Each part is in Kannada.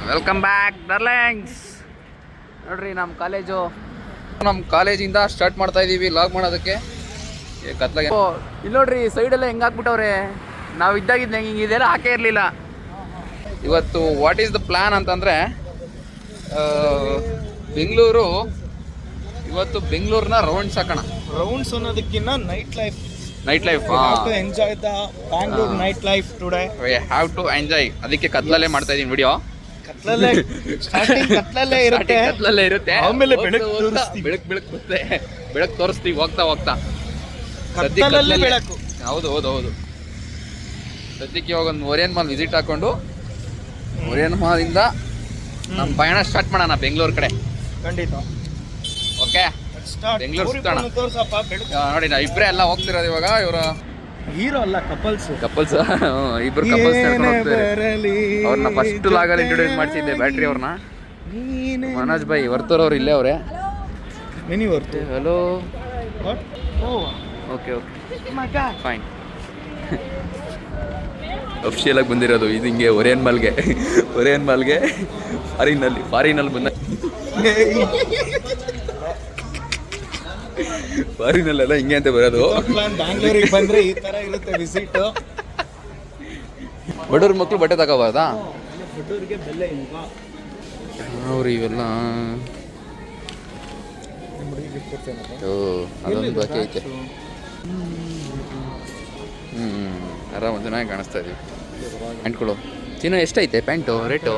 Welcome back darlings. ನೋಡ್ರಿ ನಮ್ಮ ಕಾಲೇಜಿಂದ ಸ್ಟಾರ್ಟ್ ಮಾಡ್ತಾ ಇದೀವಿ ಲಾಗ್ ಮಾಡೋದಕ್ಕೆ. ಕತ್ಲಾಗೆ ಇಲ್ಲಿ ನೋಡ್ರಿ ಸೈಡೆಲ್ಲ ಹೆಂಗೆ ಹಾಕ್ಬಿಟ್ಟವ್ರೆ. ನಾವು ಇದ್ದಾಗಿದ್ದು ಹಿಂಗೆ ಇದೆಲ್ಲ ಹಾಕೇ ಇರಲಿಲ್ಲ. ಇವತ್ತು ವಾಟ್ ಈಸ್ ದ ಪ್ಲ್ಯಾನ್ ಅಂತಂದರೆ ಬೆಂಗಳೂರು ಇವತ್ತು ಬೆಂಗಳೂರನ್ನ ರೌಂಡ್ಸ್ ಹಾಕೋಣ. ರೌಂಡ್ಸ್ ಅನ್ನೋದಕ್ಕಿಂತ night life to enjoy the Bangalore night life today. We have to enjoy. ಅದಕ್ಕೆ ಕತ್ಲಲ್ಲೇ ಮಾಡ್ತಾ ಇದೀನಿ ವಿಡಿಯೋ. ಕತ್ಲಲ್ಲೇ ಇರುತ್ತೆ ಆಮೇಲೆ ಬೆಳಕು ತೋರಿಸ್ತೀವಿ ಹೋಗ್ತಾ ಬೆಳಕು. ಹೌದು ಸದ್ಯಕ್ಕೆ ಇವಾಗ ಒಂದು ಒರಿಯನ್ ಮಾಲ್ ವಿಸಿಟ್ ಹಾಕೊಂಡು ಒರಿಯನ್ ಮಾಲಿಂದ ನಮ್ಮ ಪಯಣ ಸ್ಟಾರ್ಟ್ ಮಾಡೋಣ ಬೆಂಗಳೂರು ಕಡೆ. ಖಂಡಿತ. ಓಕೆ, ಬೆಂಗಳೂರು ಸುತ್ತೋಣ. ನೋಡಿ ನಾವು ಇಬ್ಬರೇ ಎಲ್ಲ ಹೋಗ್ತಿರೋದು ಇವಾಗ. ಇವರು ಹೀರೋ ಅಲ್ಲ, ಕಪಲ್ಸ್ ಇಬ್ರು ಕಪಲ್ಸ್ ಅವ್ರನ್ನ ಫಸ್ಟ್ ಲಾಗಲ್ಲಿ ಇಂಟ್ರೊಡ್ಯೂಸ್ ಮಾಡ್ತಿದ್ದೆ. ಬ್ಯಾಟ್ರಿ ಅವ್ರನ್ನ ಮನೋಜ್ ಭಾಯ್ ವರ್ತೂರ್ ಅವ್ರು ಇಲ್ಲೇ ಅವರೇ. ಮಿನಿ ವರ್ತು. ಹಲೋ. Okay fine. ಅಫಿಷಿಯಲ್ ಆಗಿ ಬಂದಿರೋದು ಇದು ಹಿಂಗೆ ಒರಿಯನ್ ಮಾಲ್ಗೆ ಫಾರಿನಲ್ಲಿ ಬಂದ ಫಾರಿನಲ್ಲೆಲ್ಲ ಹಿಂಗೆ ಅಂತ ಬರೋದು. ಬ್ಯಾಂಗ್ಳೂರಿಗೆ ಬಂದ್ರೆ ಈ ತರ ಇರುತ್ತೆ ವಿಸಿಟ್. ಬಡವ್ರ ಮಕ್ಕಳು ಬಟ್ಟೆ ತಗೋಬಾರ್ದಾ? ಬಡವ್ರಿಗೆ ಬೆಲೆ ಇಲ್ವಾ ಅವ್ರು ಇವೆಲ್ಲ. ಅದೊಂದು ಬಾಕಿ ಐತೆ. ಆರಾಮ ಚೆನ್ನಾಗಿ ಕಾಣಿಸ್ತಾ ಇದೀವಿ. ಪ್ಯಾಂಟ್ಗಳು ಚಿನ್ನ ಎಷ್ಟೈತೆ ಪ್ಯಾಂಟು ರೇಟು?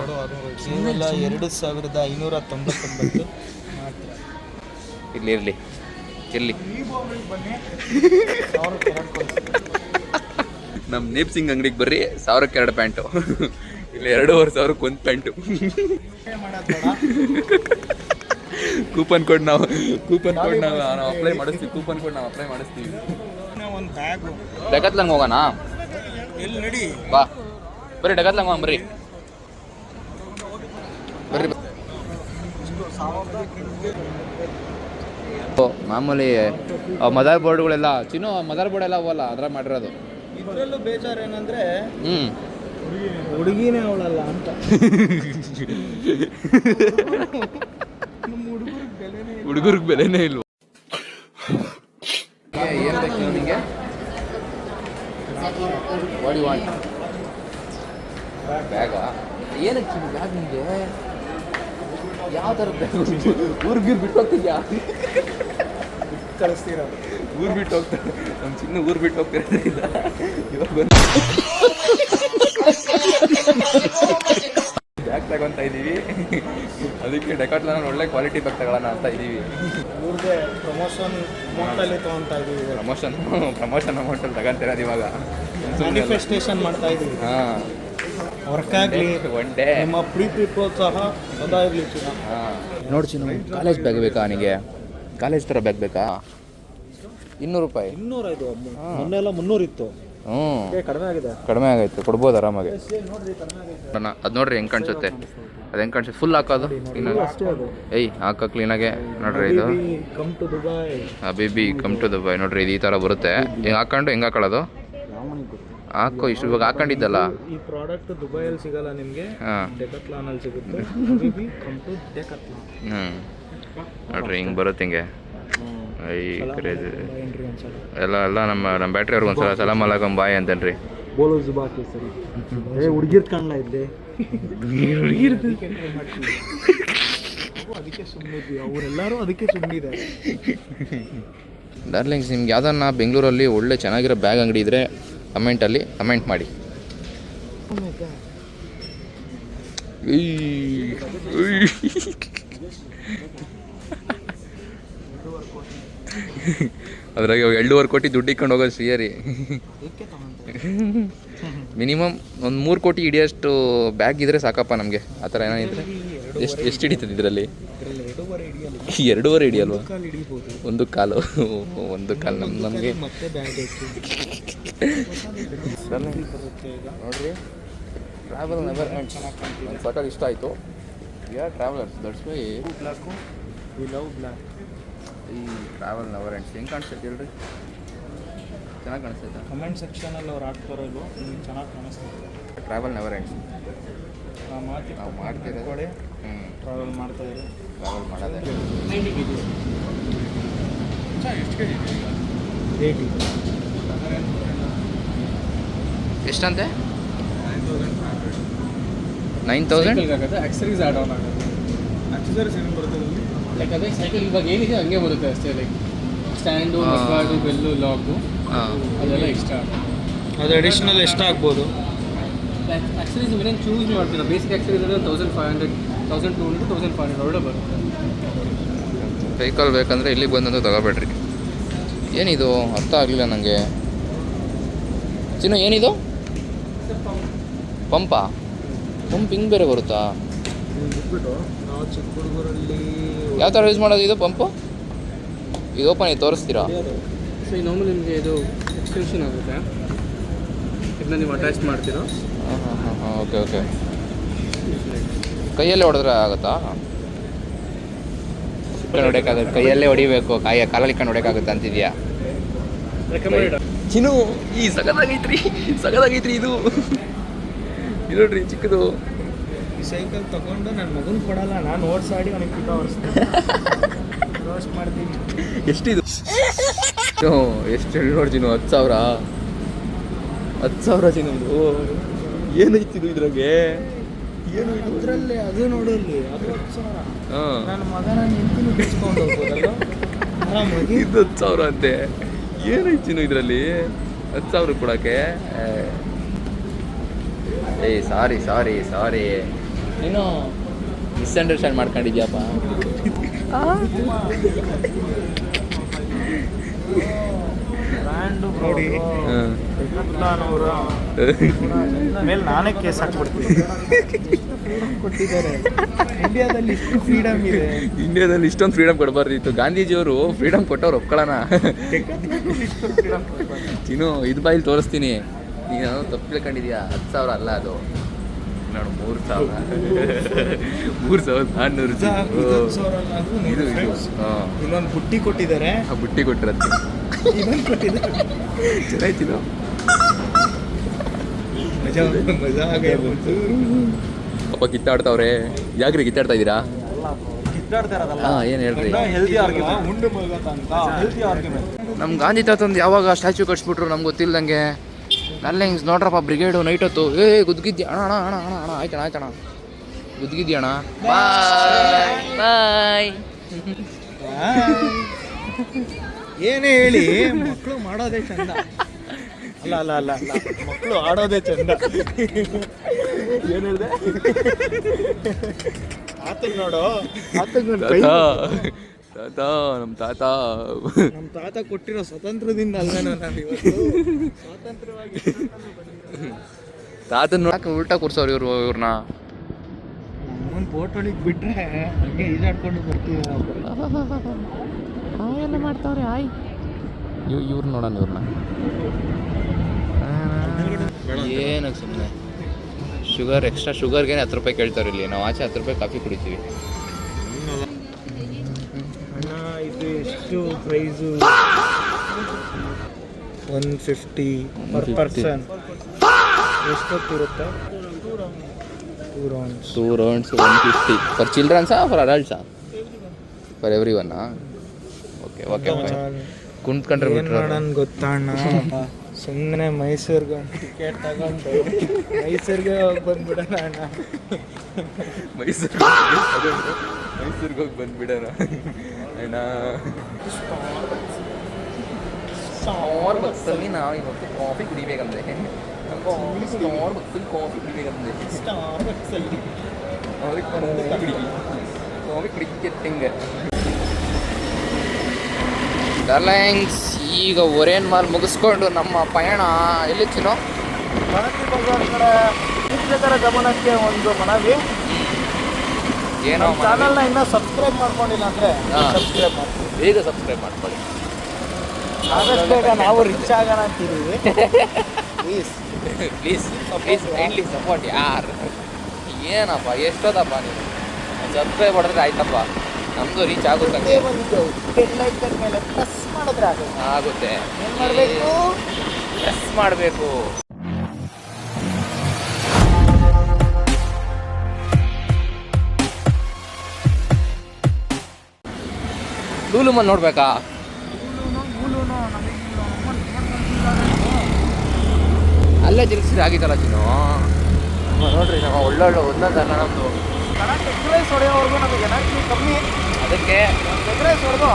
2599 ಇರಲಿ ನಮ್ಮ ನೇಪ್ ಸಿಂಗ್ ಅಂಗಡಿಗೆ ಬರ್ರಿ, 1000-2 ಪ್ಯಾಂಟು. ಇಲ್ಲಿ 2500 ಒಂದು ಪ್ಯಾಂಟು. ಕೂಪನ್ ಕೋಡ್ ನಾವು ಅಪ್ಲೈ ಮಾಡಿಸ್ತೀವಿ. ಒಂದು ಬ್ಯಾಗ್ ಡೆಕಾತ್ಲಾಂಗ್ ಹೋಗೋಣ. ಎಲ್ಲಿ ನಡಿ ಬಾ ಬರ್ರಿ ಡೆಕಾತ್ಲಾಂಗ್ ಹೋಗೋಣ ಬರ್ರಿ. ಮಾಮೂಲಿ ಮದರ್ ಬೋರ್ಡ್ಗಳೆಲ್ಲ ಮದರ್ ಬೋರ್ಡ್ ಎಲ್ಲ ಅವಲ್ಲ ಅದ್ರ ಮಾಡಿರೋದು. ಇದರಲ್ಲೂ ಬೇಜಾರು ಏನಂದ್ರೆ ಹುಡುಗಿನೇ ಅವಳಲ್ಲ ಅಂತ. ಹುಡುಗರಿಗೆ ಬೆಲೆನೇ ಇಲ್ವ? ಏನು ಬೇಕು ನಿಮಗೆ? ವಾಡಿ ವಾಂಟ್ ಬ್ಯಾಗಾ? ಏನಕ್ಕೆ ಬ್ಯಾಗ್ ನಿಮಗೆ? ಯಾವ ಥರ ಬ್ಯಾಗ್? ಊರಿಗೆ ಬಿಟ್ಟು ಹೋಗ್ತಿದ್ಯಾ? ಕಳಿಸ್ತೀರ? ಊರು ಬಿಟ್ಟು ಹೋಗ್ತಾರೆ ನಮ್ಮ ಚಿನ್ನ. ಊರು ಬಿಟ್ಟು ಹೋಗ್ತಿರೋದ್ರಿಂದ ಇವಾಗ ಬಂದು ಬ್ಯಾಗ್ ತಗೊತ ಇದ್ದೀವಿ. ಅದಕ್ಕೆ ಡೆಕಾತ್ಲಾನ್ ಒಳ್ಳೆ ಕ್ವಾಲಿಟಿ ಬ್ಯಾಗ್ ತಗೊಳ್ಳೋಣ ಅಂತ ಇದ್ದೀವಿ. ಊರಿಗೆ ಪ್ರಮೋಷನ್ ಅಮೌಂಟಲ್ಲಿ ತೊಗೊತಾ ಇದ್ದೀವಿ. ಪ್ರಮೋಷನ್ ಅಮೌಂಟಲ್ಲಿ ತಗೊಂತಿರೋದು ಇವಾಗ. ಮ್ಯಾನಿಫೆಸ್ಟೇಷನ್ ಮಾಡ್ತಾ ಇದ್ದೀವಿ. ವರ್ಕ್ ಆಗಲಿ, ಒನ್ ಡೇ ನಿಮ್ಮ ಪ್ರೀತಿ ಪ್ರೋತ್ಸಾಹ ಸದಾ ಇರಲಿ ಚಿನ್ನ. ನೋಡಿ ಚಿನ್ನ, ಕಾಲೇಜ್ ಬ್ಯಾಗ್ ಬೇಕಾ ನಿನಗೆ? ಕಾಲೇಜ್ ಥರ ಬ್ಯಾಗ್ ಬೇಕಾ? 200 ರೂಪಾಯಿ. 200 ಇದು. ಮೊನ್ನೆ ಎಲ್ಲ 300 ಇತ್ತು. ಕಡಿಮೆ ಆಗೈತೆ, ಕೊಡ್ಬೋದು ಆರಾಮಾಗಿ. ಅದು ನೋಡ್ರಿ ಹೆಂಗೆ ಕಾಣಿಸುತ್ತೆ. ಅದು ಹೆಂಗೆ ಕಾಣಿಸುತ್ತೆ? ಫುಲ್ ಹಾಕೋದು ಹಾಕೋ ಕ್ಲೀನಾಗೆ. ನೋಡ್ರಿ ಇದು ಬೇಬಿ ಕಮ್ ಟು ದುಬೈ. ನೋಡ್ರಿ ಇದು ಈ ಥರ ಬರುತ್ತೆ. ಹಿಂಗೆ ಹಾಕೊಂಡು ಹೆಂಗೆ ಹಾಕೊಳ್ಳೋದು? ಹಾಕೋ ಇಷ್ಟು ಇವಾಗ ಹಾಕೊಂಡಿದ್ದಲ್ಲ. ಈ ಪ್ರಾಡಕ್ಟ್ ದುಬೈಯಲ್ಲಿ ಸಿಗಲ್ಲ ನಿಮಗೆ, ಡೆಕಾತ್ಲಾನ್ ಅಲ್ಲಿ ಸಿಗುತ್ತೆ. ನೋಡ್ರಿ ಹಿಂಗೆ ಬರುತ್ತೆ ಹಿಂಗೆ. ಕ್ರೇಜ್ ಎಲ್ಲ ನಮ್ಮ ಬ್ಯಾಟ್ರಿ ಅವ್ರಿಗೆ ಒಂದ್ಸಲ ಸಲಾಮ್ ಅಲೈಕುಮ್ ಬಾಯ್ ಅಂತೇನ್ರಿ. ಬೋಲೋದು ಬಾಕಿ ಸರಿ. ಹುಡುಗಿರ್ ಕಾಣಲ್ಲ ಇದ್ದೆ. ಅದಕ್ಕೆ ಸುಮ್ಮನಿದ್ವಿ, ಅವರೆಲ್ಲರೂ ಅದಕ್ಕೆ ಸುಮ್ಮನಿದ್ದಾರೆ. ಡಾರ್ಲಿಂಗ್ಸ್, ನಿಮ್ಗೆ ಯಾವ್ದನ್ನ ಬೆಂಗಳೂರಲ್ಲಿ ಒಳ್ಳೆ ಚೆನ್ನಾಗಿರೋ ಬ್ಯಾಗ್ ಅಂಗಡಿ ಇದ್ದರೆ ಕಮೆಂಟಲ್ಲಿ ಕಮೆಂಟ್ ಮಾಡಿ. ಅದ್ರಾಗ 2.5 ಕೋಟಿ ದುಡ್ಡು ಇಟ್ಕೊಂಡು ಹೋಗೋದು ಶ್ರೀಯರಿ. ಮಿನಿಮಮ್ ಒಂದು 3 ಕೋಟಿ ಹಿಡಿಯೋಷ್ಟು ಬ್ಯಾಗ್ ಇದ್ರೆ ಸಾಕಪ್ಪ ನಮಗೆ. ಆ ಥರ ಏನಾಗಿದ್ರೆ ಎಷ್ಟು ಹಿಡಿತದೆ ಇದರಲ್ಲಿ? 2.5 ಹಿಡಿಯಲ್ವಾ? ಒಂದು ಕಾಲು ನಮಗೆ. ನೋಡ್ರಿ, ಟ್ರಾವೆಲ್ ನೆವರ್ ಎಂಡ್ಸ್. ನನ್ನ ಸಕಾಲ ಇಷ್ಟ ಆಯಿತು. We are travellers, that's why we love black. ಈ ಟ್ರಾವೆಲ್ ನೆವರ್ ಎಂಡ್ಸ್ ಹೆಂಗೆ ಕಾಣಿಸ್ತೈತೆ ಹೇಳ್ರಿ? ಚೆನ್ನಾಗಿ ಕಾಣಿಸ್ತೈತೆ. ಕಮೆಂಟ್ ಸೆಕ್ಷನಲ್ಲಿ ಅವ್ರು ಹಾಕ್ತಾರೋ ಇಲ್ವೋ ನಿಮ್ಗೆ ಚೆನ್ನಾಗಿ ಕಾಣಿಸ್ತದೆ. Travel never ends. ನಾವು ಮಾಡ್ತಿರೋದು ಕೊಡಿ ಟ್ರಾವೆಲ್ ಮಾಡ್ತಾ ಇದ್ದಾರೆ. ಟ್ರಾವೆಲ್ ಮಾಡೋದೇ. 90 kg. ಎಷ್ಟು ಕೆ ಜಿ 80. ಎಷ್ಟಂತೆ? 9000 ಆಗುತ್ತೆ. ಆಕ್ಸರೀಸ್ ಆ್ಯಡ್ ಆನ್ ಆಗುತ್ತೆ. ಆಕ್ಸರೀಸ್ ಏನು ಬರ್ತದೆ ಲೈಕ್ ಅದೇ ಸೈಕಲ್ ಇವಾಗ ಏನಿದೆ ಹಂಗೆ ಬರುತ್ತೆ ಅಷ್ಟೇ. ಲೈಕ್ ಸ್ಟ್ಯಾಂಡು, ಮಸ್ಗಾರ್ಡು, ಬೆಲ್ಲು, ಲಾಕು ಅದೆಲ್ಲ ಎಕ್ಸ್ಟ್ರಾ. ಅದು ಅಡಿಷ್ನಲ್ ಎಷ್ಟು ಆಗ್ಬೋದು? ಆಕ್ಸರೀಸ್ ಮೇನೇನು ಚೂಸ್ ಮಾಡ್ತೀರಾ. ಬೇಸಿಕ್ ಆಕ್ಸರೀಸ್ ಅಂದರೆ 1500, 1200, 1500 ಒಳ್ಳೆ ಬರುತ್ತೆ. ಸೈಕಲ್ ಬೇಕಂದರೆ ಇಲ್ಲಿಗೆ ಬಂದಂತೂ ತಗೋಬೇಡ್ರಿ. ಏನಿದು ಅರ್ಥ ಆಗಲಿಲ್ಲ ನನಗೆ. ಚಿನ್ನು ಏನಿದು? ಪಂಪಾ? ಪಂಪ್ ಹಿಂಗೆ ಬೇರೆ ಬರುತ್ತಾ? ಬಿಟ್ಬಿಟ್ಟು ನಾವು ಚಿಕ್ಕ ಹುಡುಗರಲ್ಲಿ ಯಾವ ಥರ ಯೂಸ್ ಮಾಡೋದು ಇದು ಪಂಪು? ಇದು ಓಪನ್ ಆಗಿ ತೋರಿಸ್ತೀರಾ? ಸೊ ಈ ನಾರ್ಮಲ್ ನಿಮಗೆ ಇದು ಎಕ್ಸ್ಟೆನ್ಷನ್ ಆಗುತ್ತೆ. ಇದನ್ನ ನೀವು ಅಟ್ಯಾಚ್ ಮಾಡ್ತೀರಾ. ಹಾಂ ಓಕೆ ಓಕೆ. ಕೈಯಲ್ಲೇ ಹೊಡೆದ್ರೆ ಆಗುತ್ತಾ? ಹೊಡೆಯೋಕ್ಕಾಗುತ್ತೆ, ಕೈಯಲ್ಲೇ ಹೊಡಿಬೇಕು, ಕಾಲಲ್ಲಿ ಇಟ್ಕೊಂಡು ಹೊಡೆಯೋಕ್ಕಾಗುತ್ತೆ ಅಂತಿದ್ಯಾ? ಚಿನ್ನು ಈ ಸಗದಾಗೈತ್ರಿ ಇದು ನೋಡ್ರಿ ಚಿಕ್ಕದು. ಈ ಸೈಕಲ್ ತಗೊಂಡು ನನ್ನ ಮಗನ ಕೊಡಲ್ಲ, ನಾನು ಓಡಿಸಾಡಿ ಅವನಿಗೆ ಪಿಕ ಓಡಿಸ್ತೀನಿ. ರೋಸ್ಟ್ ಮಾಡ್ತೀನಿ. ಎಷ್ಟಿದು? ಎಷ್ಟು ಹೇಳಿ ನೋಡಿ ಚಿನ್ನು? 10,000 ಚಿನ್ನದು. ಏನೈತಿದು ಇದ್ರಾಗೆ? ಏನು ಇದರಲ್ಲಿ ಅದು ನೋಡಲ್ಲಿ ಅದು 10,000. ನನ್ನ ಮಗನ ನಿಂತು ಬಿಚ್ಕೊಂಡು ಹೋಗ್ಬೋದಲ್ಲ ಆರಾಮಾಗಿ. ಇದು 10,000 ಅಂತೆ. ಏನೈತಿ ಚಿನ್ನು ಇದರಲ್ಲಿ? 10,000 ಕೊಡೋಕ್ಕೆ? ಏಯ್ ಸಾರಿ ನೀನು ಮಿಸ್ಅಂಡರ್ಸ್ಟ್ಯಾಂಡ್ ಮಾಡ್ಕೊಂಡಿದ್ಯಪ್ಪ. ಬ್ರ್ಯಾಂಡು ನೋಡಿ ಮೇಲೆ ನಾನೇ ಕೇಸ್ ಹಾಕ್ಬಿಡ್ತೀನಿ. ಎಷ್ಟು ಫ್ರೀಡಮ್ ಕೊಟ್ಟಿದ್ದಾರೆ ಇಂಡಿಯಾದಲ್ಲಿ. ಇಷ್ಟು ಫ್ರೀಡಮ್ ಇದೆ. ಇಂಡಿಯಾದಲ್ಲಿ ಇಷ್ಟೊಂದು ಫ್ರೀಡಮ್ ಕೊಡಬಾರ್ದಿತ್ತು. ಗಾಂಧೀಜಿಯವರು ಫ್ರೀಡಮ್ ಕೊಟ್ಟವ್ರು ಒಪ್ಕೊಳ್ಳೋಣ. ಚಿನ್ನು ಇದು ಬಾಯಿಲಿ ತೋರಿಸ್ತೀನಿ. ನೀನು ತಪ್ಪು ತಿಳ್ಕೊಂಡಿದ್ಯಾ. 10,000 ಅಲ್ಲ ಅದು. ನೋಡು 3,400 ಇದು ಇನ್ನೊಂದು ಬುಟ್ಟಿ ಕೊಟ್ಟಿದ್ದಾರೆ. ಆ ಬುಟ್ಟಿ ಕೊಟ್ಟಿರತ್ತೆ. ಇನ್ನೊಂದು ಕೊಟ್ಟಿದ್ದಾರೆ. ಚೆನ್ನಾಯ್ತಿದು. ಮಜಾ ಆಗೈತೆ. ಪಾಪ ಕಿತ್ತಾಡ್ತಾವ್ರೆ. ಯಾಕ್ರಿ ಕಿತ್ತಾಡ್ತಾ ಇದ್ದೀರಾ? ಕಿತ್ತಾಡ್ತಾರಲ್ಲ. ಹಾಂ ಏನು ಹೇಳ್ರಿ? ಹೆಲ್ದಿ ಆರ್ಗ್ಯುಮೆಂಟ್ ಉಂಡು ಮಗತ ಅಂತ ಹೆಲ್ದಿ ಆರ್ಗ್ಯುಮೆಂಟ್. ನಮ್ಮ ಗಾಂಧಿ ತಾತಂದು ಯಾವಾಗ ಸ್ಟ್ಯಾಚ್ಯೂ ಕಟ್ಸ್ಬಿಟ್ರು ನಮ್ಗೆ ಗೊತ್ತಿಲ್ಲದಂಗೆ. ನಲ್ಲೇ ಹಿಂಗೆ ನೋಡ್ರಪ್ಪ ಬ್ರಿಗೇಡು ನೈಟ್ ಹೊತ್ತು. ಗುದ್ಗಿದ್ಯಾ ಅಣ್ಣ ಆಯ್ತಣ್ಣ ಗುದ್ಗಿದ್ಯಾ ಅಣ್ಣ. ಬಾಯ್. ಏನೇ ಹೇಳಿ ಮಕ್ಕಳು ಮಾಡೋದೇ ಚಂದ. ಅಲ್ಲ ಮಕ್ಕಳು ಆಡೋದೇ ಚಂದ. ಏನು ಹೇಳಿದೆ? ಆತನ ನೋಡು. ನಮ್ಮ ತಾತ ಕೊಟ್ಟಿರೋ ಸ್ವತಂತ್ರದಿಂದ ಅಲ್ವೇನೋ ನಾವು ಇವತ್ತು ಸ್ವಾತಂತ್ರ್ಯವಾಗಿ ತಾತನ ನೋಡಕ್ಕೆ ಉಲ್ಟಾ ಕೂರ್ಸೋರು ಇವ್ರನ್ನ. ಒಂದು ಬೋಟ್ ಒಳಗೆ ಬಿಟ್ರೆ ಹಂಗೆ ಈಜಾಡ್ಕೊಂಡು ಬರ್ತೀವಿ ನಾವು. ಎಲ್ಲ ಮಾಡ್ತಾವ್ರೆ ಆಯ್. ಇವ್ರು ನೋಡೋಣ ಇವ್ರನ್ನ. ಏನಕ್ಕೆ ಸುಮ್ಮನೆ ಎಕ್ಸ್ಟ್ರಾ ಶುಗರ್ಗೆ 10 ರೂಪಾಯಿ ಕೇಳ್ತಾರೆ ಇಲ್ಲಿ. ನಾವು ಆಚೆ 10 ರೂಪಾಯಿ ಕಾಫಿ ಕುಡಿತೀವಿ. ಇದು ಎಷ್ಟು ಪ್ರೈಸು? 150 per person. ಎಷ್ಟೊತ್ತಿರುತ್ತೆ? 2 rounds 150 ಫಾರ್ ಚಿಲ್ಡ್ರನ್ಸಾ ಫಾರ್ ಅಡಲ್ಟ್ಸಾ? For everyone. ಓಕೆ ಕುಂತ್ಕೊಂಡ್ರೆ ಬಿಟ್ರೆ ನನಗೆ ಗೊತ್ತಣ್ಣ. ಸುಮ್ಮನೆ ಮೈಸೂರಿಗೆ ಟಿಕೆಟ್ ತಗೊಂಡು ಮೈಸೂರಿಗೆ ಹೋಗಿ ಬಂದ್ಬಿಡೋಣ ಅಣ್ಣ. ಮೈಸೂರಿಗೆ ಹೋಗಿ ಬಂದ್ಬಿಡೋಣ ಅಣ್ಣ. ಸ್ಟಾರ್ಬಕ್ಸಲ್ಲಿ ನಾವು ಇವತ್ತು ಕಾಫಿ ಕುಡಿಬೇಕಂದ್ರೆ ಸ್ಟಾರ್ಬಕ್ಸಲ್ಲಿ ಕಾಫಿ ಕುಡಿಬೇಕಂದ್ರೆ ಕಾಫಿ ಕುಡಿಕೆಟ್ಟಿಂಗ್ ಡಾರ್ಲಿಂಗ್ಸ್. ಈಗ ಒರೇನ್ ಮಾಲ್ ಮುಗಿಸ್ಕೊಂಡು ನಮ್ಮ ಪಯಣ ಎಲ್ಲಿ ಚಿನ್ನೋ? ಗಾಂಧಿ ಬಜಾರ್ ಕಡೆ ವೀಕ್ಷಕರ ಗಮನಕ್ಕೆ ಒಂದು ಮನವಿ. ಏನೋ ಚಾನಲ್ನ ಇನ್ನೂ ಸಬ್ಸ್ಕ್ರೈಬ್ ಮಾಡ್ಕೊಂಡಿಲ್ಲ ಅಂದರೆ ಸಬ್ಸ್ಕ್ರೈಬ್ ಮಾಡ್ತೀವಿ. ಬೇಗ ಸಬ್ಸ್ಕ್ರೈಬ್ ಮಾಡ್ಕೊಳ್ಳಿ. ಆದಷ್ಟು ಬೇಗ ನಾವು ರಿಚ್ ಆಗೋಣ ಅಂತಿದ್ದೀವಿ. ಪ್ಲೀಸ್ ಕೈಂಡ್ಲಿ ಸಪೋರ್ಟ್ ಯಾರು. ಏನಪ್ಪ ಎಷ್ಟೋದಪ್ಪ ನೀವು ಸಬ್ಸ್ಕ್ರೈಬ್ ಮಾಡಿದ್ರೆ ಆಯ್ತಪ್ಪ, ನಮ್ಮದು ರೀಚ್ ಆಗುತ್ತೆ. ಬಂದಿದ್ದೆವು ಬೆಲ್ ಐಕನ್ ಮೇಲೆ ಪ್ರೆಸ್ ಮಾಡಿದ್ರೆ ಆಗುತ್ತೆ. ಆಗುತ್ತೆ. ಏನು ಮಾಡಬೇಕು? ಎಸ್ ಮಾಡಬೇಕು. ಲೂಲು ಮಲ್ ನೋಡ್ಬೇಕಾ? ಅಲ್ಲೇ ಜರುಗಿಸಿದ್ರೆ ಆಗಿತ್ತಲ್ಲ ಚಿನ್ನು. ನೋಡ್ರಿ ನಮ್ಮ ಒಳ್ಳೊಳ್ಳೆ ಒಂದೊಂದಲ್ಲ ನಮ್ಮದು ಎಗ್ ರೈಸ್ ಹೊಡೆಯೋವರೆಗೂ ನಮಗೆ ಎನರ್ಜಿ ಕಮ್ಮಿ. ಅದಕ್ಕೆ ಎಗ್ ರೈಸ್ ಹೊಡೆದು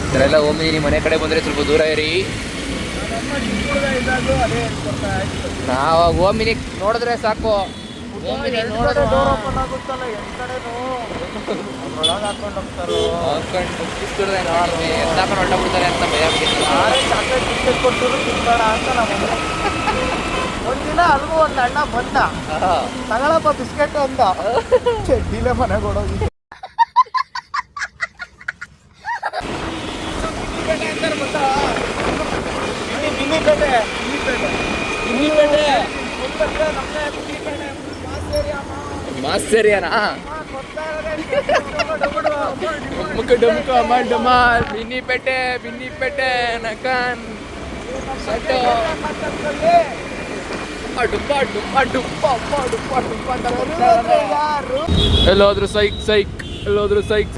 ಇದರೆಲ್ಲ ಒಮ್ಮೆ ನಿಮ್ಮ ಮನೆ ಕಡೆ ಬಂದರೆ ಸ್ವಲ್ಪ ದೂರ ಇರಿ. ನಾವು ಓಮಿನಿ ನೋಡಿದ್ರೆ ಸಾಕು. ಓಮಿನಿ ನೋಡಿದ್ರೆ ಡೋರ್ ಓಪನ್ ಆಗುತ್ತಲ್ಲ ಎಲ್ಲ ಕಡೆನೂ ಒಳಗೆ ಹಾಕೊಂಡು ಹೋಗ್ತಾರೋ ಎಂತಾಕೊಂಡು ಹೊರಟೋಗ್ಬಿಡ್ತಾರೆ ಅಂತ ಭಯ ಆಗ್ಬಿಟ್ಟಿತ್ತು. ಚಾಕ್ಲೇಟ್ ಬಿಸ್ಕೆಟ್ ಕೊಟ್ಟರು ತಿನ್ಬೇಡ ಅಂತ ನಮ್ಮ ಒಂದಿನ ಅಲ್ಗೂ ಒಂದು ಅಣ್ಣ ಬಂದ, ತಗೊಳಪ್ಪ ಬಿಸ್ಕೆಟ್ ಅಂದ. ಚಡ್ಡಿಲೇ ಮನೆಗೆ ಹೊಡೋಗಿ ಮಾಸ್ತೇರಿಯಾನಾ ಬಿನ್ನಿಪೇಟೆ ಬಿನ್ನಿಪೇಟೆ ನಕನ್ ಸಟ್ಟು ಡುಬ್ಬ ಡುಬ್ಬ ಡುಬ್ಬ ಡುಬ್ಬ ಡುಬ್ಬ ಅಂತ ಎಲ್ಲೋದ್ರು ಸೈಕ್ ಸೈಕ್ ಎಲ್ಲೋದ್ರು ಸೈಕ್.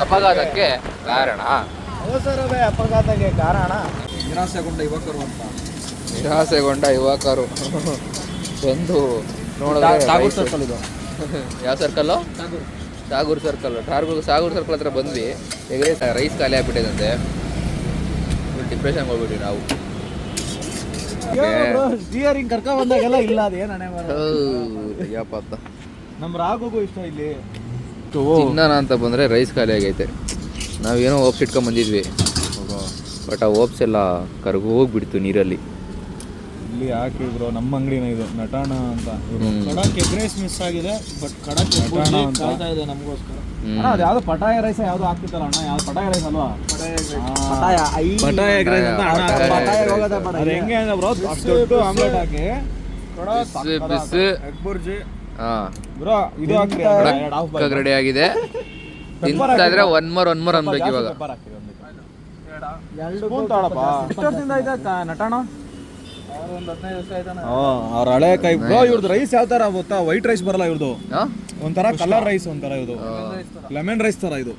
ಅಪಘಾತಕ್ಕೆ ಕಾರಣ ಅವಸರವೇ ಅಪಘಾತಕ್ಕೆ ಕಾರಣ. ನಿರಾಸೆಗೊಂಡ ಯುವಕರು ಅಂತ. ನಿರಾಸೆಗೊಂಡ ಯುವಕರು ಬಂದು ನೋಡಿದ್ರೆ ಸಾಗೂರ್ ಸರ್ಕಲ್ ಇದು. ಯಾವ ಸರ್ಕಲ್ಲು? ಸಾಗೂರ್ ಸರ್ಕಲ್. ಸಾಗೂರ್ ಸರ್ಕಲ್ ಹತ್ರ ಬಂದ್ವಿ. ಹೇಗೆ ರೈಸ್ ಖಾಲಿ ಆಗ್ಬಿಟ್ಟಿದಂತೆ. ಡಿಪ್ರೆಷನ್ಗೆ ಹೋಗ್ಬಿಟ್ವಿ ನಾವು. ಸ್ಟಿಯರಿಂಗ್ ಕರ್ಕ ಬಂದಾಗೆಲ್ಲ ಇಲ್ಲ ಅದೇನು ಹಣೆ ಯಪ್ಪ ನಮ್ಮ ರಾಘುಗೂ ಇಷ್ಟ ಇಲ್ಲಿ ತಿನ್ನೋಣ ಅಂತ ಬಂದರೆ ರೈಸ್ ಖಾಲಿ ಆಗೈತೆ. ನಾವೇನೋ ಓಪ್ಸ್ ಇಟ್ಕೊಂಡ್ ಬಂದಿದ್ವಿ, ಬಟ್ ಆ ಓಪ್ಸ್ ಎಲ್ಲ ಕರ್ಗು ಹೋಗ್ಬಿಡ್ತು ನೀರಲ್ಲಿ. ಇಲ್ಲಿ ಹಾಕಿ ಬ್ರೋ, ನಮ್ಮ ಅಂಗಡಿನ ಇದು ನಟಾಣ ಅಂತ. ಕಡಕ್ ಎಗ್ ರೈಸ್ ಮಿಸ್ ಆಗಿದೆ, ಬಟ್ ಕಡಕ್ ನಟಾಣ ಅಂತ ಇದೆ ನಮಗೋಸ್ಕರ. ಅದು ಯಾವ್ದು ಪಟಾಯ ರೈಸ್ ಯಾವ್ದು ಹಾಕ್ತಿತ್ತಲ್ಲ ಅಣ್ಣ, ಯಾವ್ದು ಪಟಾಯ ರೈಸ್ ಅಲ್ವಾ? ಪಟಾಯ ಎಗ್ ರೈಸ್ ಅಂತ ಅದು ಹೆಂಗೆ ಅಂದ್ರೆ ಬ್ರೋ, ದೊಡ್ಡ ಆಮ್ಲೆಟ್ ಹಾಕಿ ಬಿಸಿ ಎಗ್ ಬುರ್ಜಿ ಬ್ರೋ ಇದು ಹಾಕಿ ರೆಡಿ ಆಗಿದೆ. ತಿಂತಾ ಇದ್ರೆ ಒನ್ ಮೋರ್ ಅನ್ಬೇಕು ಇವಾಗ. ನಟಾಣ ಅವ್ರ ಹಳೆ ಕೈ ಬ್ರೋ. ಇವ್ರದ್ದು ರೈಸ್ ಯಾವ ತರ ಗೊತ್ತಾ? ವೈಟ್ ರೈಸ್ ಬರಲ್ಲ ಇವ್ರದ್ದು, ಒಂಥರ ಕಲರ್ ರೈಸ್, ಒಂಥರ ಇದು ಲೆಮನ್ ರೈಸ್ ತರ ಇದು.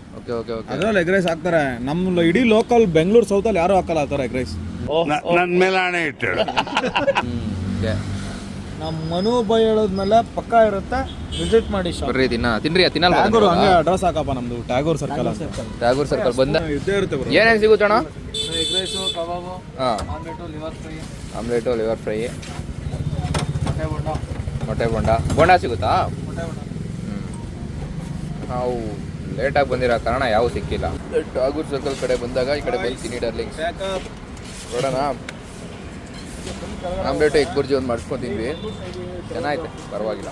ಅದ್ರಲ್ಲಿ ಎಗ್ ರೈಸ್ ಹಾಕ್ತಾರೆ. ನಮ್ಮ ಇಡೀ ಲೋಕಲ್ ಬೆಂಗಳೂರು ಸೌತ್ ಅಲ್ಲಿ ಯಾರು ಹಾಕಲ್ಲ ಆ ತರ ಎಗ್ ರೈಸ್. ನನ್ನ ಮೇಲೆ ಹಣೆ ಇಟ್ಟು ನಮ್ಮ ಮನು ಬೈ ಹೇಳೋದ್ಮೇಲೆ ಪಕ್ಕ ಇರುತ್ತೆ, ವಿಸಿಟ್ ಮಾಡಿ ಶಾಪ್. ಬರ್ರಿ ತಿನ್ರಿ ಟ್ಯಾಗೋರ್ ಹಂಗೆ ಅಡ್ರೆಸ್ ಹಾಕಪ್ಪ ನಮ್ದು, ಟ್ಯಾಗೋರ್ ಸರ್ಕಲ್. ಟ್ಯಾಗೋರ್ ಸರ್ಕಲ್ ಬಂದ ಇದ್ದೇ ಇರುತ್ತೆ ಬ್ರೋ. ಏನೇನು ಸಿಗುತ್ತಣ್ಣ? Egg rice, kebab, omelette, liver fry, omelette, liver fry, ಮೊಟ್ಟೆ ಬೋಂಡ. ಬೋಂಡ ಸಿಗುತ್ತಾ? ನಾವು ಲೇಟಾಗಿ ಬಂದಿರೋ ಕಾರಣ ಯಾವ ಸಿಕ್ಕಿಲ್ಲ. ಟ್ಯಾಗೋರ್ ಸರ್ಕಲ್ ಕಡೆ ಬಂದಾಗ ಈ ಕಡೆ ಬೈತೀನಿ ಡಾರ್ಲಿಂಗ್ಸ್. ನೋಡೋಣ. ಆಮ್ಲೆಟ್ ಎಗ್ ಬುರ್ಜಿ ಒಂದು ಮಾಡ್ಸ್ಕೊತಿದ್ವಿ, ಚೆನ್ನಾಯ್ತು, ಪರವಾಗಿಲ್ಲ,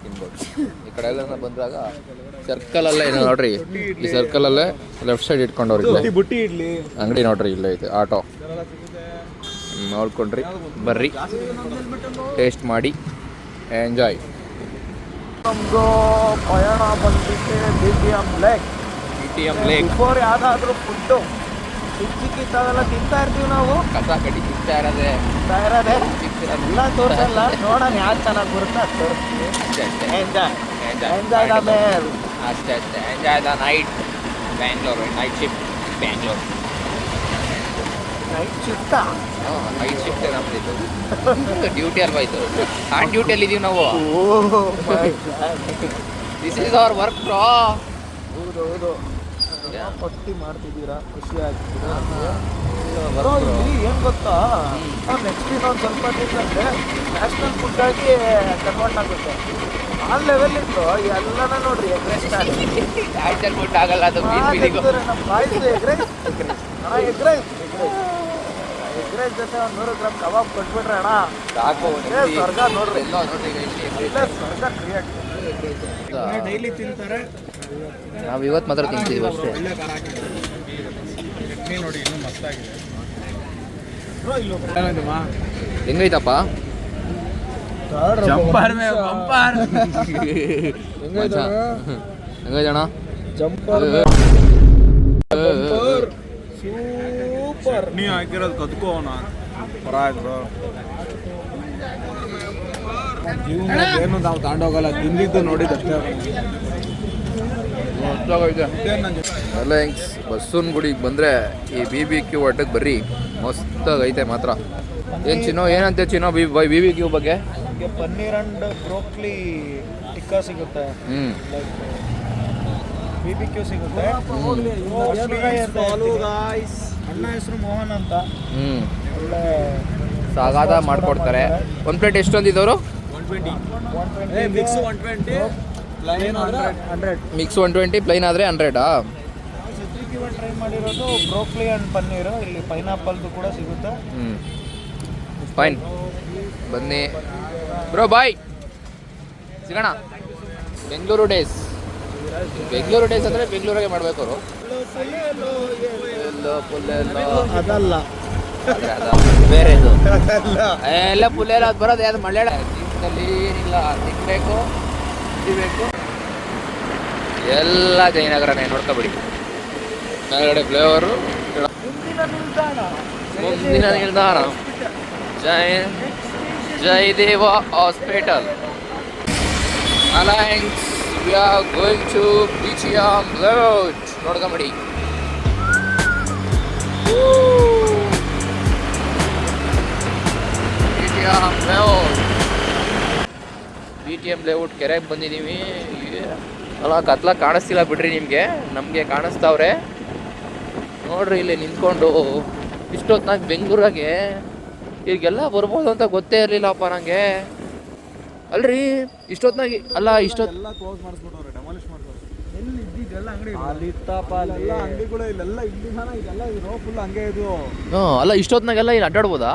ತಿನ್ಬೋದು. ಈ ಕಡೆ ಎಲ್ಲ ಬಂದಾಗ ಸರ್ಕಲಲ್ಲೇ ಇದೆ ನೋಡ್ರಿ, ಈ ಸರ್ಕಲಲ್ಲೇ ಲೆಫ್ಟ್ ಸೈಡ್ ಇಟ್ಕೊಂಡವ್ರಿಗೆ ಬುಟ್ಟಿ ಇಡ್ಲಿ ಅಂಗಡಿ ನೋಡ್ರಿ, ಇಲ್ಲೇ ಐತೆ ಆಟೋ. ನೋಡ್ಕೊಂಡ್ರಿ, ಬರ್ರಿ, ಟೇಸ್ಟ್ ಮಾಡಿ, ಎಂಜಾಯ್. ನಮ್ದು ಪಯಣ ಬಂದ್ಬಿಟ್ಟು BTM ಲೇಕ್. ಬಿಫೋರ್ ಯಾವುದಾದ್ರೂ ಫುಡ್ಡು ಸಿಕ್ಕಿದ್ದಾವೆಲ್ಲ ತಿಂತಾ ಇರ್ತೀವಿ ನಾವು. ಕಸ ಕಡ್ಡಿ ತಿಂತಾ ಇರೋದೇ ಎಲ್ಲ ತೋರಿಸಲ್ಲ, ನೋಡೋಣ ಯಾರು ಚೆನ್ನಾಗಿ ಬರುತ್ತೆ ಅದು ತೋರಿಸ್ತೀವಿ. Enjoy the meal. ಅಷ್ಟೇ enjoy the night. Bangalore night shift. Bangalore night ಶಿಫ್ಟಾ? ನೈಟ್ ಶಿಫ್ಟ್ ನಮ್ದು ಡ್ಯೂಟಿ ಅಲ್ವಾ ಇದು? ಆನ್ ಡ್ಯೂಟಿಯಲ್ಲಿ ಇದೀವಿ ನಾವು. This is our work bro. ಹೌದು ಪಟ್ಟಿ ಮಾಡ್ತಿದ್ದೀರಾ, ಖುಷಿ ಆಗ್ತಿದ್ದೀರಾ. ಇಲ್ಲಿ ಏನು ಗೊತ್ತಾ, ನೆಕ್ಸ್ಟ್ ಇನ್ನೊಂದು ಸ್ವಲ್ಪ ದಿನಕ್ಕೆ ನ್ಯಾಷನಲ್ ಫುಡ್ ಆಗಿ ಕನ್ವರ್ಟ್ ಆಗುತ್ತೆ. ಆ ಲೆವೆಲಿಂದು ಎಲ್ಲನ ನೋಡ್ರಿ ಎಗ್ ರೈಸ್. ನ್ಯಾಷನಲ್ ಫುಡ್ ಆಗಲ್ಲ ಅದು. ನಮ್ಮ boys egg rice egg rice ಜೊತೆ ಒಂದು 100 ಗ್ರಾಮ್ ಕಬಾಬ್ ಕೊಟ್ಬಿಟ್ರೆ ಅಣ್ಣ ಸಾಕು. ಸ್ವರ್ಗ ನೋಡ್ರಿ. ಎಲ್ಲ ನೋಡ್ರಿ, ಸ್ವರ್ಗ ಕ್ರಿಯೇಟ್. ಡೈಲಿ ತಿಂತಾರೆ, ನಾವು ಇವತ್ತು ಮಾತ್ರ ತಿಂತೀವಿ ಅಷ್ಟೇ. ಒಳ್ಳೆ ಖಾರ ಹಾಕಿದ್ದಾರೆ. ಚಟ್ನಿ ನೋಡಿ ಇನ್ನೂ ಮಸ್ತಾಗಿದೆ. ಹೆಂಗೈತಪ್ಪ? ಹೆಂಗೈತಣ್ಣ? ಜಂಪರ್ ಚಟ್ನಿ ಹಾಕಿರೋದು ಕದ್ಕೋಣ ಪರಾಗ್ರು ಜೀವನ ಏನು ನಾವು ತಾಂಡೋಗಲ್ಲ ತಿಂದಿದ್ದು ನೋಡಿದ್ದಷ್ಟೇ ಅಲ್ಲ ಹೆಂಗ್ಸ್ ಬಸವನಗುಡಿಗೆ ಬಂದರೆ ಈ BBQ ಒಟ್ಟಕ್ಕೆ ಬರ್ರಿ ಮಸ್ತಾಗೈತೆ ಮಾತ್ರ. ಏನು ಚಿನ್ನೋ ಏನಂತೆ ಚಿನ್ನೋ BBQ ಬಗ್ಗೆ? ಪನ್ನೀರ್ ಅಂಡ್ ಬ್ರೋಕ್ಲಿ ಟಿಕ್ಕಾ ಸಿಗುತ್ತೆ, BBQ ಸಿಗುತ್ತೆ. ಅಣ್ಣ ಹೆಸರು ಮೋಹನ್ ಅಂತ, ಒಳ್ಳೆ ಸಾಗಾದ ಮಾಡ್ಕೊಡ್ತಾರೆ. ಒಂದು ಪ್ಲೇಟ್ ಎಷ್ಟೊಂದಿದ್ದವರು? 120 ಮಿಕ್ಸ್ 120 ಪ್ಲೈನ್ 100 ಮಿಕ್ಸ್ 120 ಪ್ಲೈನ್ ಆದರೆ 100. ಸದ್ಯಕ್ಕೆ ಇವಾಗ ಟ್ರೈ ಮಾಡಿರೋದು ಬ್ರೋಕ್ಲಿ ಆ್ಯಂಡ್ ಪನ್ನೀರು. ಇಲ್ಲಿ ಪೈನಾಪಲ್ದು ಕೂಡ ಸಿಗುತ್ತೆ. ಫೈನ್, ಬನ್ನಿ ಬ್ರೋ, ಬಾಯ್, ಸಿಗೋಣ. ಬೆಂಗಳೂರು ಡೇಸ್ ಅಂದರೆ ಬೆಂಗಳೂರಿಗೆ ಮಾಡಬೇಕು ಅವರು. ಅದಲ್ಲ ಬೇರೆದು ಎಲ್ಲ ಪುಲ್ಲೆಲ್ಲ ಅದು ಬರೋದು ಯಾವ್ದು ಮಳ್ಯಾಡ ಜೀವನದಲ್ಲಿ ಏನಿಲ್ಲ, ತಿನ್ನಬೇಕು ಕುಡಿಬೇಕು ಎಲ್ಲ ಜಯನಗರನೇ ನೋಡ್ಕೊಬಿಡಿ. ಮೇಲ್ಗಡೆ ಫ್ಲೇವರು, ಮುಂದಿನ ನಿಲ್ದಾಣ Jayadeva Hospital alliance. We are going to BGM layout. ನೋಡ್ಕೊಂಬಿಡಿ. BTM ಲೇಔಟ್ ಕೆರೆಗೆ ಬಂದಿದ್ದೀವಿ. ಅಲ್ಲ ಕತ್ಲ ಕಾಣಿಸ್ತಿಲ್ಲ ಬಿಡ್ರಿ ನಿಮಗೆ, ನಮಗೆ ಕಾಣಿಸ್ತಾವ್ರೆ ನೋಡ್ರಿ. ಇಲ್ಲಿ ನಿಂತ್ಕೊಂಡು ಇಷ್ಟೊತ್ತಾಗ ಬೆಂಗಳೂರಾಗೆ ಈಗೆಲ್ಲ ಬರ್ಬೋದು ಅಂತ ಗೊತ್ತೇ ಇರಲಿಲ್ಲಪ್ಪ ನನಗೆ. ಅಲ್ರಿ ಇಷ್ಟೊತ್ತಾಗಿ ಅಲ್ಲ ಎಲ್ಲ ಕ್ಲೋಸ್ ಮಾಡಿಸ್ಬಿಟ್ಟವ್ರೆ, ಡೆಮಾಲಿಷ್ ಮಾಡ್ತಾರೆ. ಎಲ್ಲಿ ಇದ್ದಿದ್ದೆಲ್ಲ ಅಂಗಡಿ ಎಲ್ಲ ಅಂಗಡಿಗಳು ಇಲ್ಲೆಲ್ಲ ಇಲ್ಲಿ ಇದೆಲ್ಲ ಇರೋ ಫುಲ್ ಹಂಗೆ ಇದು. ಅಲ್ಲ ಇಷ್ಟೊತ್ತಿನಾಗೆಲ್ಲ ಇಲ್ಲಿ ಅಡ್ಡಾಡ್ಬೋದಾ?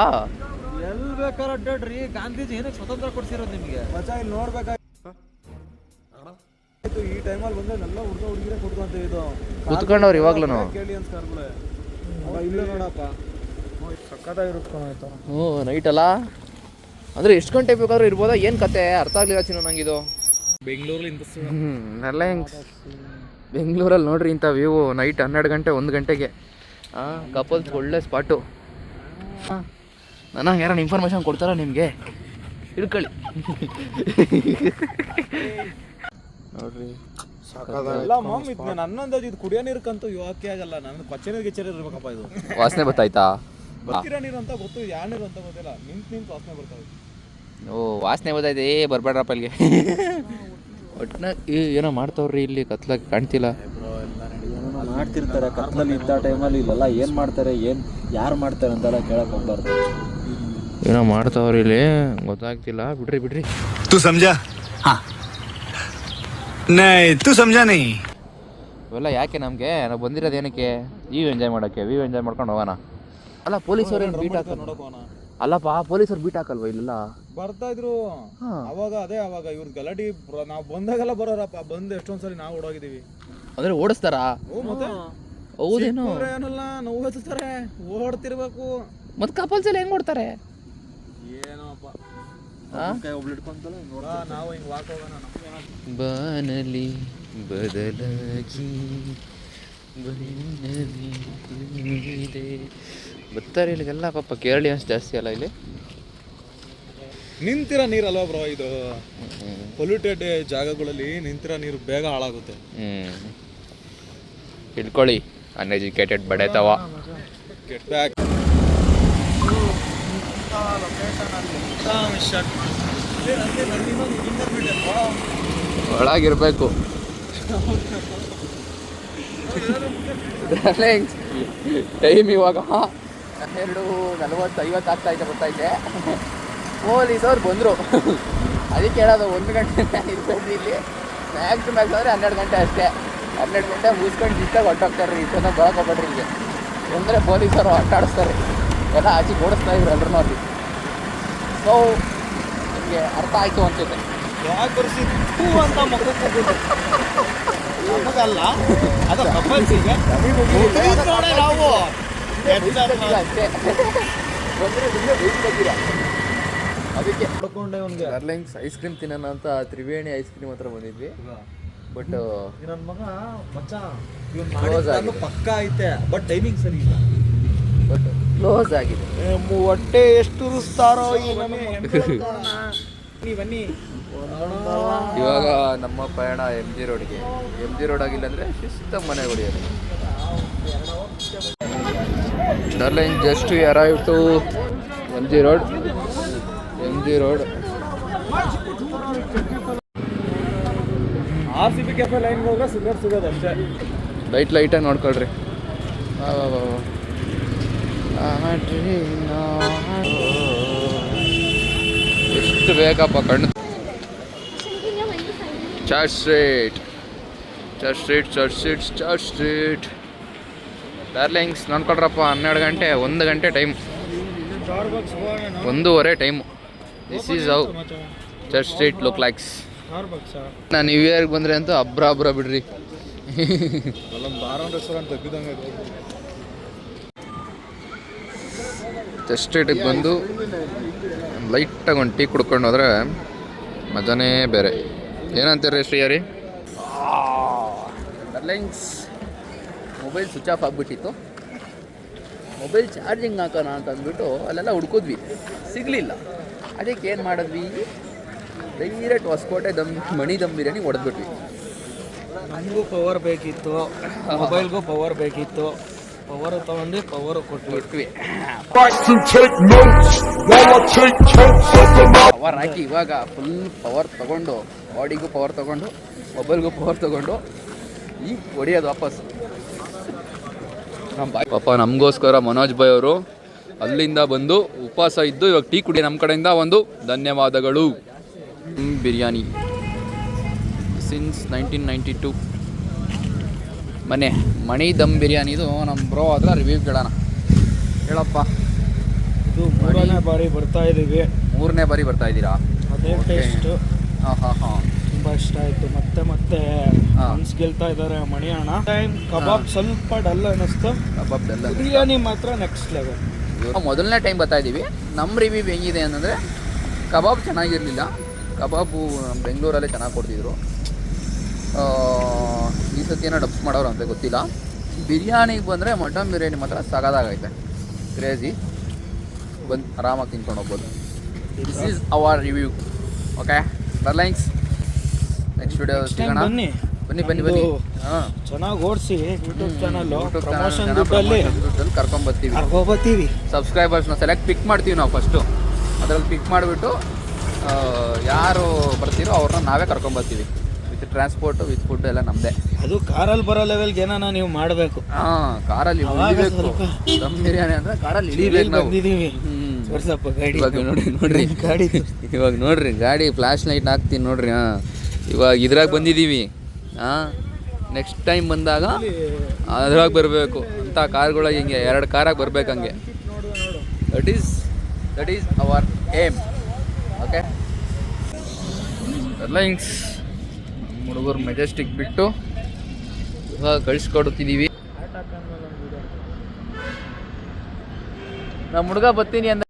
ಎಲ್ಲಿ ಬೇಕಾದ್ರೆ ಅಡ್ಡಾಡ್ರಿ. ಗಾಂಧೀಜಿ ಏನಕ್ಕೆ ಸ್ವತಂತ್ರ ಕೊಡ್ಸಿರೋದು ನಿಮಗೆ? ಮಚಾ ಇಲ್ಲಿ ನೋಡ್ಬೇಕಾಯ್ತು. ಈ ಟೈಮಲ್ಲಿ ಬಂದ್ರೆ ಎಲ್ಲ ಹುಡುಗಿರೇ ಕೊಡ್ಕೊಂತ ಇದು ಕುತ್ಕೊಂಡವ್ರು ಇವಾಗ್ಲೂ ಕೇಳಿ ಅನ್ಸ್ಕಾರ್ಗಳೇ. ಇಲ್ಲೇ ನೋಡಪ್ಪ ಸಕ್ಕತ್ತಾಗಿರುತ್ತಾ. ನೈಟ್ ಅಲ್ಲ ಅಂದರೆ ಎಷ್ಟು ಗಂಟೆ ಬೇಕಾದ್ರೂ ಇರ್ಬೋದಾ? ಏನು ಕತೆ ಅರ್ಥ ಆಗಲಿಲ್ಲ ಚಿನ್ನ ನಂಗಿದು. ಬೆಂಗಳೂರಲ್ಲಿ ನೋಡ್ರಿ ಇಂಥ ವ್ಯೂ ನೈಟ್ 12 ಗಂಟೆ 1 ಗಂಟೆಗೆ. ಕಪಲ್ಸ್ ಒಳ್ಳೆ ಸ್ಪಾಟು. ನನಗೆ ಯಾರು ಇನ್ಫಾರ್ಮೇಷನ್ ಕೊಡ್ತಾರ ನಿಮಗೆ? ಹಿಡ್ಕೊಳ್ಳಿ ನೋಡ್ರಿ. ನನ್ನ ಅಂದಾಜು ಇದು ಕುಡಿಯೋ ನೀರ್ಕಂತೂ ಯೋಕೆ ಆಗಲ್ಲ. ನನ್ನ ಕೊಚ್ಚೆ ಗಿಚ್ಚರಿ ಇರ್ಬೇಕಪ್ಪ. ಇದು ವಾಸನೆ ಬರ್ತಾಯ್ತಾ? ಬರ್ತಿರೋ ನೀರು ಅಂತ ಗೊತ್ತು, ಯಾವ ನೀರು ಅಂತ ಗೊತ್ತಿಲ್ಲ. ನಿಂತು ವಾಸನೆ ಬರ್ತಾವೆ. ಓ ವಾಸನೆ ಗೊತ್ತೈತೆ. ಬರ್ಬೇಡ್ರಪ್ಪ ಇಲ್ಲಿಗೆ. ಒಟ್ಟಿನಾಗ ಏನೋ ಮಾಡ್ತಾವ್ರಿ ಇಲ್ಲಿ ಕತ್ಲಾಗ ಕಾಣ್ತಿಲ್ಲ. ಮಾಡ್ತಿರ್ತಾರೆ ಕತ್ಲಲ್ಲಿ ಇದ್ದ ಟೈಮಲ್ಲಿ. ಇಲ್ಲೆಲ್ಲ ಏನು ಮಾಡ್ತಾರೆ, ಯಾರು ಮಾಡ್ತಾರೆ ಅಂತೆಲ್ಲ ಕೇಳಕ್ಕೆ ಹೋಗ್ಬಾರ್ದು. ಏನೋ ಮಾಡ್ತಾವ್ರಿ ಇಲ್ಲಿ ಗೊತ್ತಾಗ್ತಿಲ್ಲ. ಬಿಡ್ರಿ. तू समझा? हाँ नहीं तू समझा नहीं. ಇವೆಲ್ಲ ಯಾಕೆ ನಮಗೆ? ನಾವು ಬಂದಿರೋದು ಏನಕ್ಕೆ? ಎಂಜಾಯ್ ಮಾಡೋಕ್ಕೆ. ಎಂಜಾಯ್ ಮಾಡ್ಕೊಂಡು ಹೋಗೋಣ. ಅಲ್ಲ ಪೊಲೀಸರು ಏನು ಬೀಟ್ ಹಾಕಲ್ಲ? ಅಲ್ಲಪ್ಪ ಪೊಲೀಸರು ಬೀಟ್ ಹಾಕಲ್ವ ಇಲ್ಲೆಲ್ಲ? ಬರ್ತಾ ಇದ್ರು ಅವಾಗ. ಅವಾಗ ಇವ್ರ ಗಲಾಟಿ ನಾವು ಬಂದಾಗೆಲ್ಲ ಬರೋರಪ್ಪ. ಬಂದು ಎಷ್ಟೊಂದ್ಸಲಿ ನಾವು ಓಡೋಗಿದ್ದೀವಿ. ಅಂದ್ರೆ ಓಡಿಸ್ತಾರಾ? ಮತ್ತೆ ಹೌದೇನು? ಏನಲ್ಲ ನೋವು ಹಚ್ತಾರೆ, ಓಡ್ತಿರ್ಬೇಕು. ಮತ್ತೆ ಕಪಲ್ಸ್ ಎಲ್ಲ ಹೆಂಗ್ ಮಾಡ್ತಾರೆ ಏನೋಪ್ಪ. ಒಬ್ಳು ಇಟ್ಕೊಂತಲ್ಲ ನಾವು ಹಿಂಗೆ ವಾಕ್ ಹೋಗೋಣ. ಬಾನಲಿ ಬದಲಾಗಿ ಬರ್ತಾರೆ ಇಲ್ಲಿಗೆಲ್ಲ. ಪಾಪ ಕೇರಳಿಯನ್ಸ್ ಜಾಸ್ತಿ ಅಲ್ಲ ಇಲ್ಲಿ. ನಿಂತಿರೋ ನೀರಲ್ವಾ ಬ್ರೋ ಇದು? ಪೊಲ್ಯೂಟೆಡ್ ಜಾಗಗಳಲ್ಲಿ ನಿಂತಿರೋ ನೀರು ಬೇಗ ಹಾಳಾಗುತ್ತೆ. ಇಟ್ಕೊಳ್ಳಿ ಅನ್ಎಜುಕೇಟೆಡ್ ಬಡೇತವ. Get back. ಒಳಗಿರ್ಬೇಕು. ಟೈಮ್ ಇವಾಗ 12:40 ಆಗ್ತಾ ಐತೆ. ಗೊತ್ತೈತೆ ಪೊಲೀಸವ್ರು ಬಂದರು. ಅದಕ್ಕೆ ಹೇಳೋದು 1 ಗಂಟೆ ಇರ್ಬೇಕು ಇಲ್ಲಿ. ಮ್ಯಾಕ್ಸ್ ಆದರೆ 12 ಗಂಟೆ ಅಷ್ಟೇ. 12 ಗಂಟೆ ಮುಗಿಸ್ಕೊಂಡು ಜಿತ್ತಾಗ ಹೊಟ್ಟೋಗ್ತಾರೆ ರೀ. ಚೆನ್ನಾಗಿ ಬರೋಕೋಗ್ಬೇಡ್ರಿ ಇಲ್ಲಿಗೆ. ಅಂದರೆ ಪೊಲೀಸರು ಆಟಾಡಿಸ್ತಾರೆ. ಎಲ್ಲ ಆಚೆ ಓಡಿಸ್ತಾ ಇದ್ರು ಎಲ್ಲರೂ ಅಲ್ಲಿ. ಸೊ ನಿಮಗೆ ಅರ್ಥ ಆಯಿತು ಅನ್ಸುತ್ತೆ. ಅಂತ ನಮಗಲ್ಲ ಅದು ಪ್ರಪಂಚಿಗೆ ನಾವು ಅಷ್ಟೇ ಬಂದರೆ ಸುಮ್ಮನೆ ಬೈಸ್ಕೊತೀರ. ಅದಕ್ಕೆ ನೋಡ್ಕೊಂಡೆ ಅವ್ನಿಗೆ ಡಾರ್ಲಿಂಗ್ಸ್ ಐಸ್ ಕ್ರೀಮ್ ತಿನ್ನೋಣ ಅಂತ ತ್ರಿವೇಣಿ ಐಸ್ ಕ್ರೀಮ್ ಹತ್ರ ಬಂದಿದ್ವಿ. ಬಟ್ ನನ್ನ ಮಗ ಮಚ್ಚ ಪಕ್ಕ ಐತೆ, ಬಟ್ ಟೈಮಿಂಗ್ ಸರಿ ಇಲ್ಲ. ಬಟ್ ಕ್ಲೋಸ್ ಆಗಿದೆ. ಹೊಟ್ಟೆ ಎಷ್ಟು ಉರಿಸ್ತಾರೋ ಈ ಬನ್ನಿ. ಇವಾಗ ನಮ್ಮ ಪಯಣ ಎಮ್ ಜಿ ರೋಡ್ಗೆ. ಎಮ್ ಜಿ ರೋಡ್ ಆಗಿಲ್ಲ ಅಂದರೆ ಶಿಸ್ತ ಮನೆ ಹೊಡೆಯೋದು. Darling just arrive to M G road. RCB cafe ಲೈನ್ಗೆ ಹೋಗೋ ಸಿಗೋದು ಅಷ್ಟೇ. ಲೈಟಾಗಿ ನೋಡ್ಕೊಳ್ರಿ. ಎಷ್ಟು ಬೇಕಪ್ಪ ಕಣ್ಣು. Church street darlings ನೋಡ್ಕೊಳ್ರಪ್ಪ. 12 ಗಂಟೆ, 1 ಗಂಟೆ time, 1:15 time. This is how church street look likes. ನಾನು ನ್ಯೂ ಇಯರ್ಗೆ ಬಂದರೆ ಅಂತೂ ಅಬ್ರ ಬಿಡ್ರಿ. ಚರ್ಚ್ ಸ್ಟ್ರೀಟಿಗೆ ಬಂದು ಲೈಟಾಗಿ ಒಂದು ಟೀ ಕುಡ್ಕೊಂಡು ಹೋದ್ರೆ ಮಜಾನೇ ಬೇರೆ. ಏನಂತೀರಿ ಶ್ರೀಯರಿ? ಡಾರ್ಲಿಂಗ್ಸ್ ಮೊಬೈಲ್ ಸ್ವಿಚ್ ಆಫ್ ಆಗಿಬಿಟ್ಟಿತ್ತು. ಮೊಬೈಲ್ ಚಾರ್ಜಿಂಗ್ ಹಾಕೋಣ ಅಂತ ಅಂದ್ಬಿಟ್ಟು ಅಲ್ಲೆಲ್ಲ ಹುಡ್ಕಿದ್ವಿ, ಸಿಗಲಿಲ್ಲ. ಅದಕ್ಕೆ ಏನು ಮಾಡಿದ್ವಿ, ಡೈರೆಕ್ಟ್ ಹೊಸಕೋಟೆ ಮಣಿ ದಮ್ ಬಿರಿಯಾನಿ ಹೊಡೆದ್ಬಿಟ್ವಿ. ನಮಗೂ ಪವರ್ ಬೇಕಿತ್ತು, ಮೊಬೈಲ್ಗೂ ಪವರ್ ಬೇಕಿತ್ತು. ಪವರ್ ತೊಗೊಂಡು ಪವರ್ ಕೊಟ್ಬಿಟ್ವಿ. ಪವರ್ ಹಾಕಿ ಇವಾಗ ಫುಲ್ ಪವರ್ ತೊಗೊಂಡು, ಬಾಡಿಗೂ ಪವರ್ ತೊಗೊಂಡು, ಮೊಬೈಲ್ಗೂ ಪವರ್ ತೊಗೊಂಡು ಈಗ ಹೊಡಿಯೋದು ವಾಪಸ್. ಪಾಪ ನಮಗೋಸ್ಕರ ಮನೋಜ್ ಭಾಯ್ ಅವರು ಅಲ್ಲಿಂದ ಬಂದು ಉಪವಾಸ ಇದ್ದು ಇವಾಗ ಟೀ ಕುಡಿ. ನಮ್ಮ ಕಡೆಯಿಂದ ಒಂದು ಧನ್ಯವಾದಗಳು. ಬಿರಿಯಾನಿ ಸಿನ್ಸ್ 1992 ಮಣಿ ದಮ್ ಬಿರಿಯಾನಿದು ನಮ್ಮ ಬ್ರೋ ಹತ್ರ ರಿವ್ಯೂ ಕೇಳೋಣ. ಹೇಳಪ್ಪ. ಇದು 3ನೇ ಬಾರಿ ಬರ್ತಾ ಇದ್ದೀವಿ. 3ನೇ ಬಾರಿ ಬರ್ತಾ ಇದ್ದೀರಾ? ಅದೇ ಟೇಸ್ಟು. ಹಾಂ ತುಂಬ ಇಷ್ಟ ಆಯಿತು. ಮತ್ತೆ ಗೆಲ್ತಾ ಇದ್ದಾರೆ ಮಣಿ ಅಣ್ಣ. ಟೈಮ್ ಕಬಾಬ್ ಸ್ವಲ್ಪ ಡಲ್ ಅನ್ನಿಸ್ತು. ಕಬಾಬ್ ಡಲ್. ಬಿರಿಯಾನಿ ಮಾತ್ರ ನೆಕ್ಸ್ಟ್ ಲೆವೆಲ್. ಮೊದಲನೇ ಟೈಮ್ ಬರ್ತಾ ಇದ್ದೀವಿ. ನಮ್ಮ ರಿವ್ಯೂ ಹೆಂಗಿದೆ ಅಂತಂದರೆ ಕಬಾಬ್ ಚೆನ್ನಾಗಿರಲಿಲ್ಲ. ಕಬಾಬು ನಮ್ಮ ಬೆಂಗಳೂರಲ್ಲೇ ಚೆನ್ನಾಗಿ ಕೊಡ್ತಿದ್ರು. ಈ ಸತಿ ಏನೋ ಡಬ್ಸ್ ಮಾಡೋರು ಅಂತ ಗೊತ್ತಿಲ್ಲ. ಬಿರಿಯಾನಿಗೆ ಬಂದರೆ ಮಟನ್ ಬಿರಿಯಾನಿ ಮಾತ್ರ ಸಗದಾಗೈತೆ, ಕ್ರೇಜಿ. ಬಂದು ಆರಾಮಾಗಿ ತಿನ್ಕೊಂಡು ಹೋಗ್ಬೋದು. This is hour review. Okay darlings, next video ಸಿಗೋಣ. ಬನ್ನಿ. ಹಾಂ, ಚೆನ್ನಾಗಿ ಓಡಿಸಿ. ಯೂಟ್ಯೂಬ್ ಚಾನಲ್ಲು ಪ್ರಮೋಷನ್ ದುಡ್ಡಲ್ಲಿ ಕರ್ಕೊಂಬರ್ತೀವಿ. ಸಬ್ಸ್ಕ್ರೈಬರ್ಸ್ನ ಸೆಲೆಕ್ಟ್ ಪಿಕ್ ಮಾಡ್ತೀವಿ ನಾವು ಫಸ್ಟು. ಅದರಲ್ಲಿ ಪಿಕ್ ಮಾಡಿಬಿಟ್ಟು ಯಾರು ಬರ್ತೀರೋ ಅವ್ರನ್ನ ನಾವೇ ಕರ್ಕೊಂಬರ್ತೀವಿ. ವಿತ್ ಟ್ರಾನ್ಸ್ಪೋರ್ಟು, ವಿತ್ ಫುಡ್ ಎಲ್ಲ ನಮ್ಮದೇ. ಅದು ಕಾರಲ್ಲಿ ಬರೋ ಲೆವೆಲ್ಗೆ ಏನಾನ ನೀವು ಮಾಡಬೇಕು. ಹಾಂ, ಕಾರಲ್ಲಿ ಇಳಿಬೇಕು. ದಮ್ ಬಿರಿಯಾನಿ ಅಂದರೆ ಕಾರಲ್ಲಿ ಇಳಿಬೇಕು ನಾವು. ಇವಾಗ ನೋಡ್ರಿ ಗಾಡಿ. ಇವಾಗ ನೋಡ್ರಿ ಗಾಡಿ ಫ್ಲ್ಯಾಶ್ ಲೈಟ್ ಹಾಕ್ತೀನಿ ನೋಡ್ರಿ. ಹಾಂ, ಇವಾಗ ಇದ್ರಾಗ ಬಂದಿದ್ದೀವಿ. ಹಾಂ, ನೆಕ್ಸ್ಟ್ ಟೈಮ್ ಬಂದಾಗ ಅದ್ರಾಗ ಬರಬೇಕು ಅಂತ ಕಾರ್ಗಳಿಗೆ. ಹಿಂಗೆ 2 ಕಾರಾಗಿ ಬರ್ಬೇಕು ಹಂಗೆ. That is our aim. Okay darlings, ಹುಡುಗರು ಮೆಜೆಸ್ಟಿಕ್ ಬಿಟ್ಟು ಇವಾಗ ಕಳಿಸ್ಕೊಡ್ತಿದ್ದೀವಿ. ನಮ್ಮ ಹುಡುಗ ಬರ್ತೀನಿ ಅಂದ.